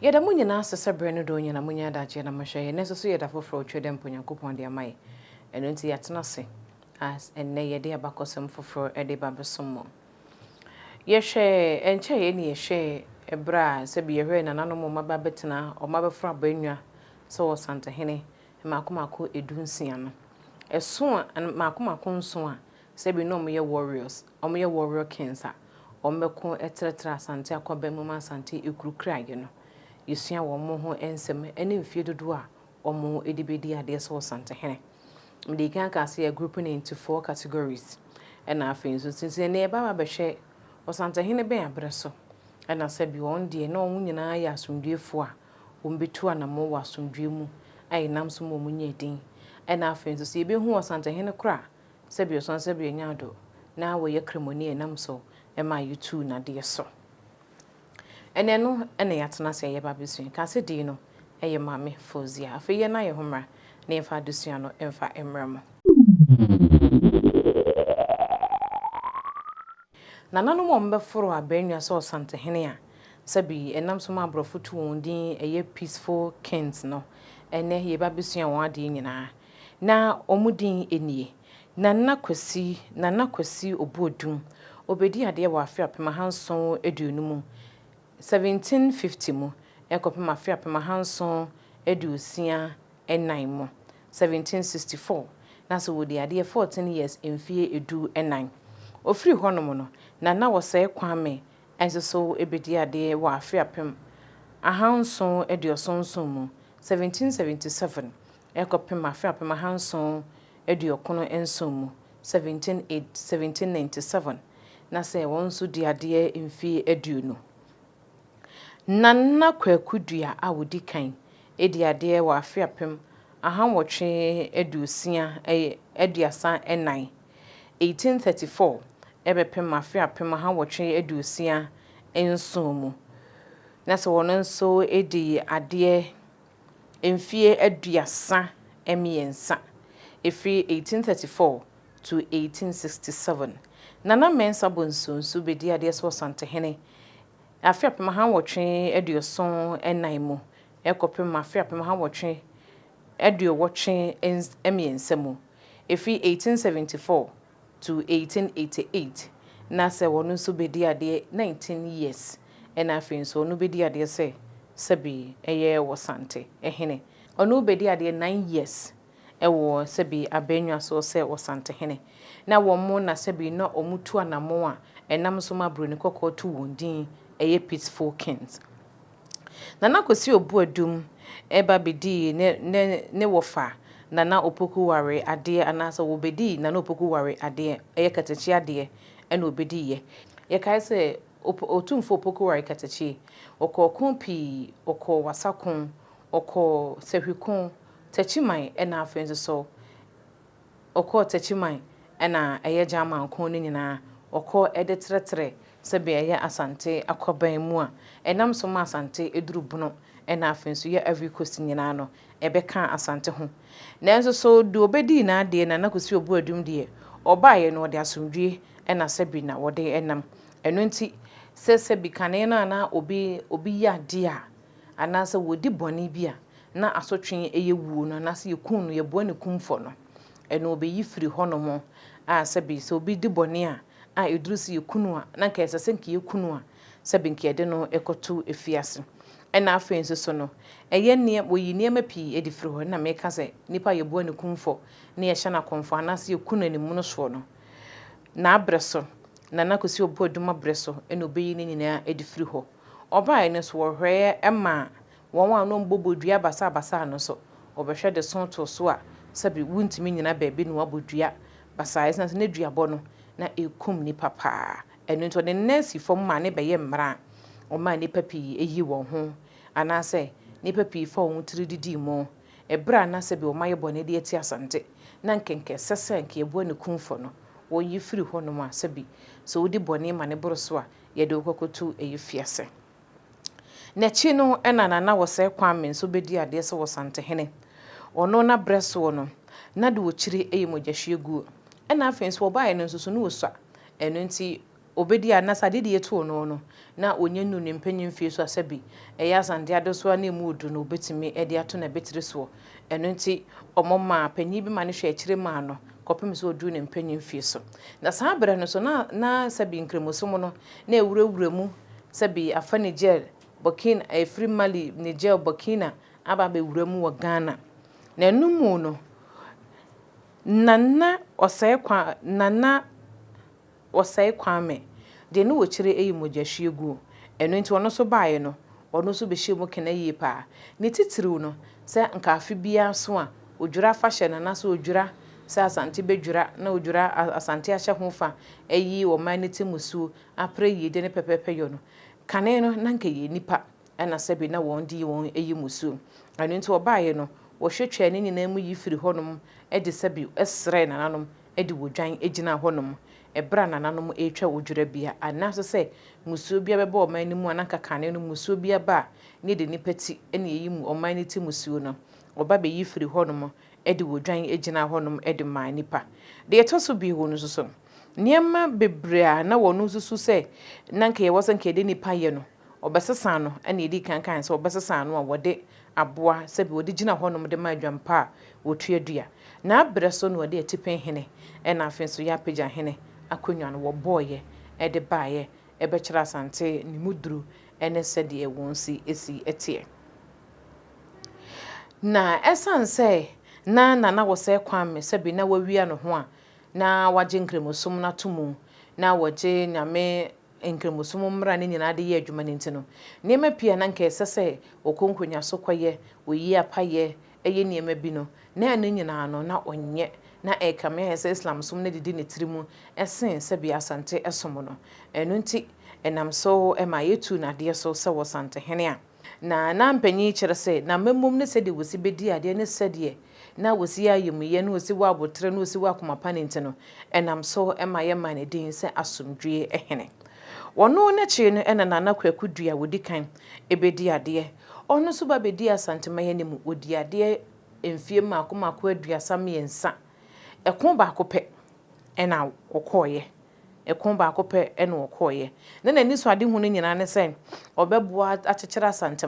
Yɛda mo nyinaa sesa brɛ no do nyina mo nya adagye na mahwɛ yɛ nso so yɛda foforo twɛdɛ mpo Nyankopɔn de amae ɛno nti yɛatena se as ɛnnɛ yɛde abakɔsɛm foforo ɛde ba besom mo yɛhwɛ ɛnkyɛ yɛ ne yɛhwɛ ɛbrɛ a sɛbi yɛhwɛ nananom ɔma ba bɛtena ɔma bɛfra abanwa sɛ wɔ Santahene maako edunsia no ɛso a maako nso a sɛbi no ɔmo yɛ warriors ɔmo yɛ warrior kings a ɔmo bɛko ɛtrɛtrɛ asante akɔba mu ma asante ekurukura yɛ no yɛsua wɔn mo ho ensɛm ɛne mfie dodo a ɔmo edibedi adeɛ sɛ wɔ Santahene mede kan ka sɛ yɛ group no into 4 categories ɛna afei nso since ne ɛba bɛhwɛ wɔ Santahene bɛn abrɛ so ɛna sɛbi wɔn deɛ na wɔn nyinaa yɛ asomdwefo a wɔn betu anamo wɔ asomdwe mu ayi nam so mo nyɛ din ɛna afei nso sɛ yɛbɛhu wɔ Santahene kora sɛbi ɔson sɛbi nyado na wɔyɛ kremoni ɛnam so ɛma yutu na deɛ so ɛnɛ no ɛna yɛatena sɛ yɛba bɛsua ka sɛ din no ɛyɛ Maame Fauzia afei yɛ na yɛ homra na yɛmfa adesua no ɛmfa mmra mo nananom ɔmbɛforo abanwa sɛ Santahene a sɛbi ɛnam so ma abrɔfo to wɔn din ɛyɛ peaceful kings no ɛnɛ yɛba bɛsua wɔn adeɛ nyinaa na ɔmo din enie Nana Kwasi Obuodum obedi adeɛ wɔ afi apem ahanson aduonu mu 1750 mu ekopem afi apem ahanson aduosia enan mu 1764 na so wodi adeɛ 14 years mfie edu enan ofiri honom no Nana wɔsɛe Kwame enso so ebedi adeɛ wɔ afi apem ahanson aduosonson mu 1777 ekopem afi apem ahanson aduokono enson mu 1797 na sɛ wɔn so di adeɛ mfie aduonu Nana Kwakudua a wodi kan edi adeɛ wɔ afi apem ahanwɔtwe aduosia aduasa enan 1834 ebepem afi apem ahanwɔtwe aduosia enson mu na sɛ wɔn nso edi adeɛ mfie aduasa emiensa efiri 1834 to 1867 Nana Mensa Bonsonso bedi adeɛ sɛ Santahene afi apem ahanwɔtwe aduoson enan mu ekopem afi apem ahanwɔtwe aduowɔtwe emiensa mu efiri 1874 to 1888 na sɛ wɔn nso bedi adeɛ 19 years ɛna afei nso ɔno bedi adeɛ sɛ sɛbi ɛyɛ wɔ Sante ɛhene ɔno bedi adeɛ 9 years ɛwɔ sɛbi abanwa so sɛ wɔ Santahene na wɔn mo na sɛbi na ɔmo tu anamo a ɛnam so ma broni kɔkɔɔ tu wɔn din ɛyɛ peaceful kings Nana Kwasi Obuodum ɛba bedi ne wɔfa Nana Opoku ware adeɛ anasa wɔbedi Nana Opoku ware adeɛ ɛyɛ katakyi adeɛ ɛna obedi yɛ yɛkae sɛ otumfo Opoku ware katakyi ɔkɔ kompi ɔkɔ wasakon ɔkɔ sehwikon Tachiman ɛna afei nso so ɔkɔ Tachiman ɛna ɛyɛ German kon ne nyinaa ɔkɔ ɛde trɛtrɛ sɛbi ɛyɛ asante akɔban mu a ɛnam so ma asante edurubuno ɛna afei nso yɛ every coast nyinaa no ɛbɛka asante ho na nso so do obedi na ade Nana Kwasi Obuodum de ɔbaayɛ no ɔde asomdwe ɛna sɛbi na wɔde ɛnam ɛno nti sɛbi kane na obi yɛ ade a anasa wodi bɔne bi a na asotwe eye wuo no na se yekun no yeboa ne kumfo no eno obeyi firi honomo a sɛbi sɛ obi di bɔne a eduru se yekunu a na nka ɛsɛ nka yekunu a sɛbi nka yɛde no ekoto efiase ɛna afei nso so no ɛyɛ ne woyi nneɛma pii edi firi hɔ na meka sɛ nipa yeboa ne kumfo na yɛhyɛ na komfo na se yekunu ne mu no so no na abrɛ so Nana Kwasi Obuodum abrɛ so ɛna obeyi ne nyinaa edi firi hɔ ɔbaa ne so wɔhwɛ ɛma wɔn a no mbobodua basa no so obɛhwɛ de son to so a sɛbi wuntimi nyina baabi no abodua basa ɛsɛ ne duabɔ no na ekum ni papa ɛno nto de nurse fom ma ne bɛyɛ mmra o ma ni papi eyi wɔn ho anase ni papi fa wɔn tiri didi mo ɛbra na sɛbi o ma yɛ bɔne de ati asante na nkenke sɛsɛ nke ebo ne kumfo no wo yi firi hɔ no ma sɛbi so wodi bɔne ma ne boro so a yɛde okokotu eyi fiase Nechi no ɛna Nana wɔsɛe Kwame nso bedi adeɛ sɛ wɔ Santahene ɔno na brɛ so no na de wɔkyire ɛyɛ mogyahwie gu ɛna afei nso wɔbaeɛ no nso so no wɔsua ɛno nti obedi anasa de eto no na onyenu ne mpanyin fie so asabi eya asante adoso na emu odu no obetimi e de ato na betire so eno nti omoma panyin bi ma ne hwe akire ma no kopem so odu ne mpanyin fie so na saa bere no so na sabi nkremosom no na ewurawura mu sabi afa Niger Burkina Free Mali Niger Burkina aba be wura mu wo Ghana na enumu no nana osai kwame de no wo kire eyi mogahwie gu eno nti ono so baaye no ono so be hye mu kena yi pa ne titiriw no se nkafe bia so a odwura fa hye na so odwura se asante bedwura na odwura asante ahye ho fa eyi wo man ne timusu apre yi de ne pepepe yo no kane no nanka ye nipa na sebi na won di won eyi musu eno nti obaaye no wo hwetwa ne nyina mu yi firi honom e de sebi esre nananom e de wodwan egina honom ebra nananom etwa wodwura bia anaso se musuo bia beba oman ni mu anaka kane no musuo bia ba ne de nipati ene eyi mu oman ni ti musuo no oba be yi firi honom e de wodwan egina honom e de man nipa de etoso bi ho no so niema bebrea na wonu susu se nanka ye wosanka de nipa ye no obesesa no ene edi kankan se obesesa no a wode aboa sebi wode gina honom de madwampa wotuadua na abreso no wode atipen hene ena afenso ya pagya hene akonwa no wo boye e de baaye e be kira asante ni muduru ene sede e wonsi esi etie na esanse na wo se kwame sebi na wawia no ho a na waje nkremosom na tomu na waje nyame nkremosom mra ne nyina de ye adwuma ne ntino niema pia na nka esese okonkonya so koye oyi apaye eye niema bi no na anu nyina no na onye na ekame ese islam som na didi ne tirimu esen sebi asante esom no enu nti enam so ema yetu na de so se wo sante hene a na mpanyi kire se na memom ne sede wosi bedi ade ne sede na wosi ayemuye no wosi wa abotre no wosi wa komapa ne ntino enam so ema ye man edin se asomdwe ehene wono na chi no ena nana kwakudua wodi kan ebedi ade ono so ba bedi asante mayene mu wodi ade emfie makomako aduasa miensa ekon ba kope ena okoye ekon ba kope ena okoye na nani so ade hu no nyina ne sen obeboa akekera asante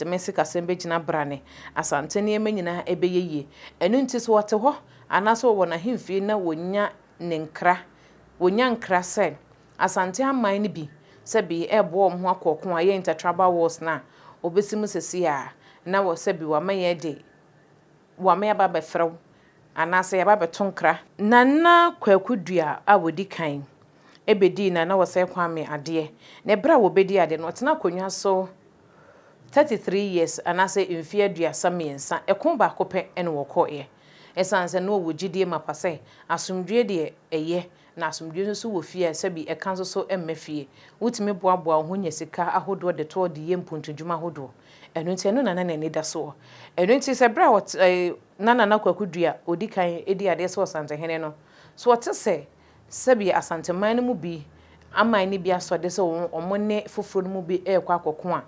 man sika sembe gina brane asante ne emanyina ebeyeye enu nti so wote ho anaso wo na hemfie na wonya nkra sen asante aman ne bi sebi ebo ho akokon aye intertribal wars na obesimu sesi a na wo sebi wa maye de wa maye ba befrew anase ya ba betonkra nana kwakudua a wodi kan ebedi na wo se kwame ade ne bra wo bedi ade no tena konwa so 33 years anase mfie aduasa miensa ekon ba kope ene wo koye esanse no wo gidie mapase asomdwe de eye na asomdwe nso wo fie sebi ekanso so emmefie wutimi boaboa ho nya sika ahodo de to de yempuntudwuma ahodo enu nti enu nana ne da so enu nti se bra what nana kwakudua odi kan edi ade so sante hene no so what se sebi asante man mu bi aman ni bi asode se omone foforo mu bi ekwa akoko a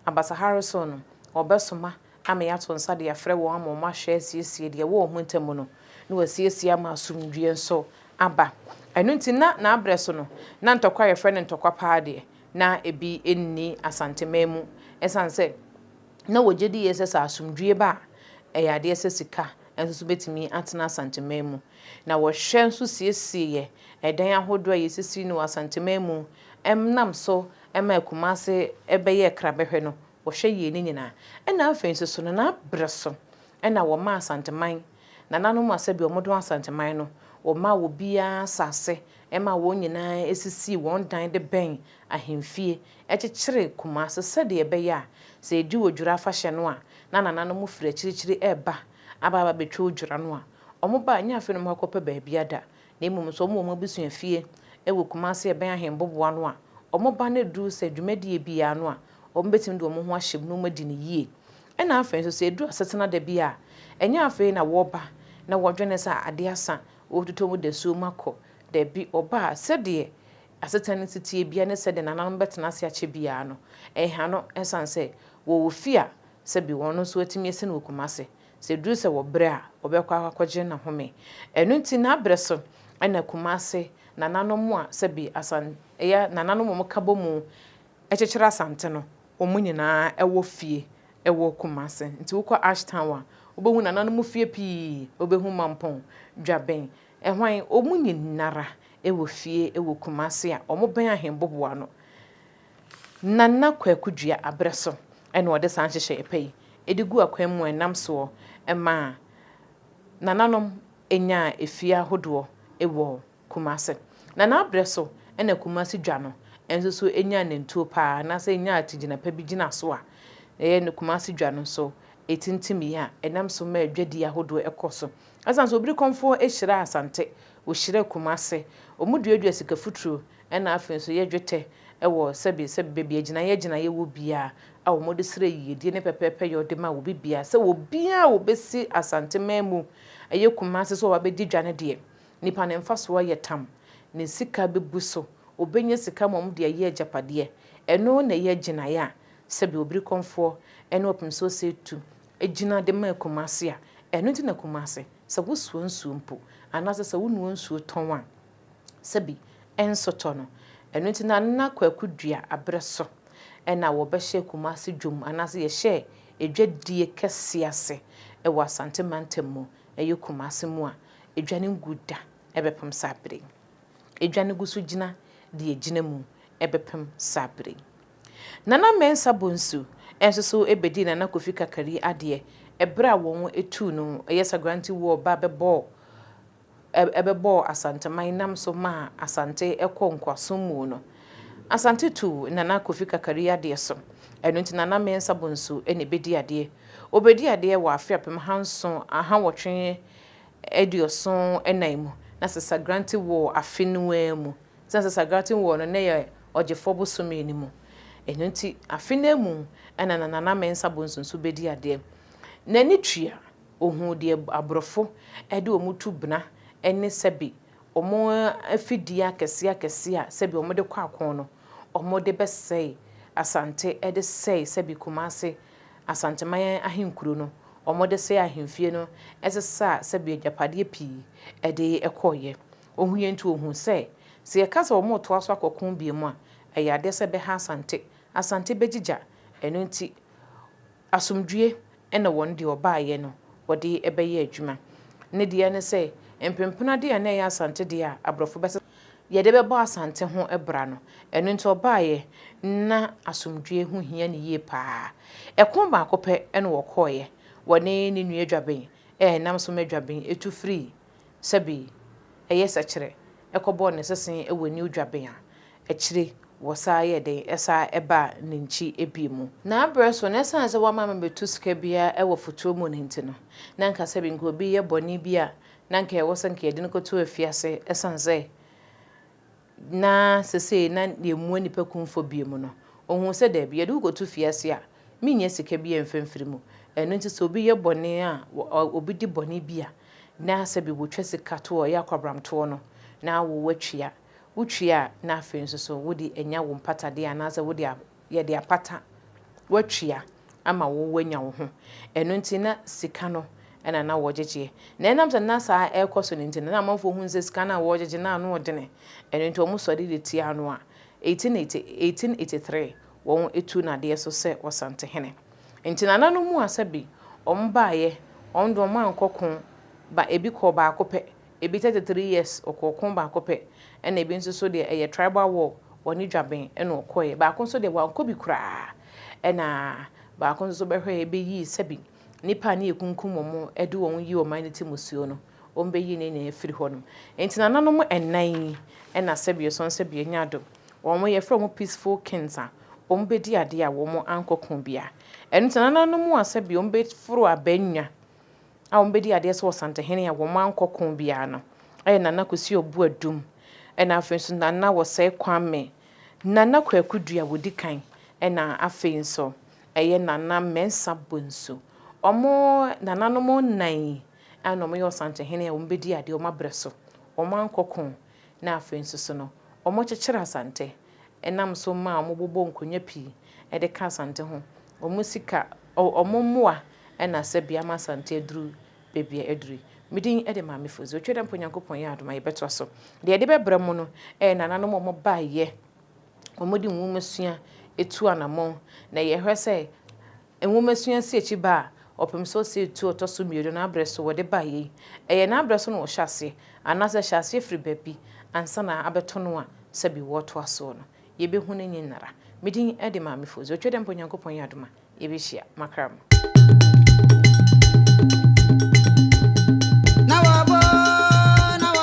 abasa Harrison obesoma ama ya to nsa de afre wo ama ma hwe asiesie de wo ho ntemu no na wasiesie ama asomdwe nso aba enu nti na abreso no na ntokwa ye frɛ ne ntokwa paade na ebi enni asante memu esanse na wogedi yesesa asomdwe ba eyade esesika enso betimi atena asante memu na wo hwe nso siesie edan ahodo yesisi no asante memu emnam so ema Kumase ebeye krabehwe no wo hwe ye ni nyina ena afenso so na abreso ena wo ma asante man na nanom asabi omodo asante man no wo ma wo bia sase ema wo nyina esisi won dan de ben ahemfie ekekere Kumase sede ebeye a se edi wodwura fa hye no a na nanom fira kirikiri eba aba betwe wodwura no a omoba anya afi no makopa baabi ada na emum so omo busua fie ewo Kumase eben ahemboboa no a omoba na du se dwumadie bia no a ombetim de omo ho ahyem no madi ne yie ena afen so se edu asetena da bia enya afen na wo ba na wodwene sa ade asa otutomu de so mako da bi oba sede asetena titie bia ne sede nanan betena ase ache bia no ha no esanse wo wofia se bi wono so atimi ese na Kumase se du se wo bre a obekwa akwaje na home enu nti na abreso ena Kumase nananom a sɛbi asan ɛyɛ nananom mo kabo mu ɛkyekyere asante no ɔmo nyinaa ɛwɔ fie ɛwɔ Kumase nti wokɔ Ashtown a wobɛhu nananom fie pii wobɛhu Mampɔn Dwaben ɛhwan ɔmo nyinara ɛwɔ fie ɛwɔ Kumase a ɔmo bɛn ahemboboa no Nana Kwaku Dua abrɛ so ɛna ɔde san hyehyɛ ɛpɛ yi edigu akwan mu ɛnam so ɛma nananom enya efie ahodoɔ ɛwɔ Kumase nana abrɛ so ɛna Kumase Dwa no enso so enya nentuo paa na sɛ enya atigina pa bi gina so a ɛyɛ ne Kumase Dwa no so etintimi a ɛnam so ma adwadi ahodoɔ ɛkɔ so asan so obiri konfo ehyira asante wo hyira Kumase omuduadua sika futuro ɛna afen so yɛdwetɛ ɛwɔ sɛbi bia gina yɛ wo bia a wo mode sere yidie ne pepepe yɛ ɔde ma wo bia sɛ wo bia wo besi asante mamu ɛyɛ Kumase so wabɛdi dwa ne de nipa ne mfa so yɛ tam ne sika bebu so obenya sika mom de yɛ agapade ɛno na yɛ gina yɛ a sɛbi obiri konfo ɛna opim so setu egina de ma Kumase a ɛno nti na Kumase sɛ wo suo nsuo mpo anase sɛ wo nuo nsuo tɔn a sɛbi ɛnsotɔ no ɛno nti na Nana Kwaku Dua abrɛ so ɛna wo bɛhyɛ Kumase dwom anase yɛ hyɛ edwadie kɛse ase ɛwɔ asante mantam mu ɛyɛ Kumase mu a edwane nguda ɛbɛpem sabre edwane gusu gina de egina mu ɛbɛpem sabre Nana Mensa Bonsu ɛnso so ebedi Nana Kofi Kakari ade ɛbra wɔn etu no ɛyɛ Sagranti wo ba bɛbɔ ɛbɛbɔ asante mainam so ma asante ɛkɔ nkwaso mu no asante tu Nana Kofi Kakari ade so ɛno nti Nana Mensa Bonsu ɛna ebedi ade obedi ade wɔ afiapem hanson aha wɔtwe edioson ɛnan mu na Sagranti wo afinwa mu sɛ Sagranti wo no ne yɛ ɔgyefo bosome ni mu ɛno nti afina mu ɛna Nana Mensa Bonsu so bedi ade n'ani tua ohun de abrofo ɛde omutu bna ɛne sɛbi ɔmo afidi akɛse a sɛbi ɔmo de kɔ akon no ɔmo de bɛsɛe asante ɛde sɛe sɛbi Kumase asante mayan ahenkuro no ɔmo de sɛe ahemfie no ɛsesa sɛbi agapade pii ɛde ɛkɔyɛ ohun yɛ nti ohun sɛ yɛ kasa ɔmo to aso akɔkon bie mu a ɛyɛ ade sɛ bɛha asante bɛgigya ɛno nti asomdue ɛna wɔn de ɔbaayɛ no wɔde ɛbɛyɛ adwuma ne deɛ ne sɛ mpempena de na ɛyɛ asante de a abrɔfo bɛsɛ yɛde bɛbɔ asante ho ɛbra no ɛno nti ɔbaayɛ na asomdue ho hia ne yie paa ɛkon baako pɛ ɛna wɔkɔɔyɛ wɔne ne nua Dwaben nam so ma Dwaben etu free sɛbi ɛyɛ sɛkyerɛ ɛkɔbɔ ne sesen ɛwɔ ne Dwaben a ɛkyire wɔsaa yɛ den ɛsaa ɛba ne nchi ebiemu na abrɛ so na ɛsan sɛ wɔama ma betu sika bia ɛwɔ foto mu ne nti no na nka sɛ bi nka obi yɛ bɔne bi a na nka ɛwɔ sɛ nka yɛde no kɔto afiase ɛsan sɛ na sese na yɛmua nipa kumfo biemu no ohun sɛ da bi yɛde kɔto fiase a minya sika bi ɛmfɛmfiri mu ɛno nti sɛ obi yɛ bɔne a obi di bɔne bi a na sɛ bi wotwa sika to ɔyɛ akwabramto no na wo watwia wotwia na afei nso so wodi enya wo mpatade anaasɛ wodi yɛde apata watwia ama wo wanya wo ho ɛno nti na sika no ɛna na wɔgyegye na ɛnam sɛ na saa ɛkɔ so ne nti na amanfo hu sɛ sika na wɔgyegye na ano ɔdene ɛno nti ɔmo sɔre de tia ano a 1883 wɔn etu na deɛ so sɛ wɔsante hene nti na nanu mu asabi ɔmo baayɛ ɔmo do ɔmo ankɔko ba ebi kɔ baako pɛ ebi 33 years ɔkɔko baako pɛ ɛna ebi nso so deɛ ɛyɛ tribal war wɔne Dwaben ɛna ɔkɔɛ baako nso deɛ wankɔ bi koraa ɛna baako nso bɛhwɛ ebi yi sɛbi nipa ne ekunkum ɔmo ɛde wɔn yi ɔman ne ti musuo no ɔmo bɛyi ne na efiri hɔ no nti na nanom ɛnan ɛna sɛbi so sɛbi nyado wɔn yɛ from peaceful kings a ɔmo bɛdi ade a wɔn ankɔko bia ɛno nti na nanom a sɛbi ɔmo bɛforo abɛnwa a ɔmo bɛdi ade sɛ wɔsante hene a wɔn ankɔko bia no ɛyɛ Nana Kosi Obu Adum ɛna afei nso Nana wɔsɛe Kwame Nana Kwaku Dua wodi kan ɛna afei nso ɛyɛ Nana Mensa Bonsu ɔmo nananom nan ana ɔmo yɛ ɔsante hene a ɔmo bɛdi ade ɔmo abrɛ so ɔmo ankɔko na afei nso so no ɔmo kyekyere asante ɛnam so ma ɔmo bobɔ nkonya pii ɛde ka asante ho ɔmo sika ɔmo mmoa ɛna sɛ bia ma asante aduru bebia aduru medin e de maame fozi otwe dem ponyankopon ya adoma ye beto so de de bebra mu no nananom mo baaye omodi nwumasua etu anamon na ye hwese nwumasua si echi ba opem so si etu otoso miero na abreso wo de baaye na abreso no wo hyase anase hyase firi babi ansa na abeto no a sabi wo to aso no ye be hu na nyinara medin e de maame fozi otwe dem ponyankopon ya adoma ye be hia makram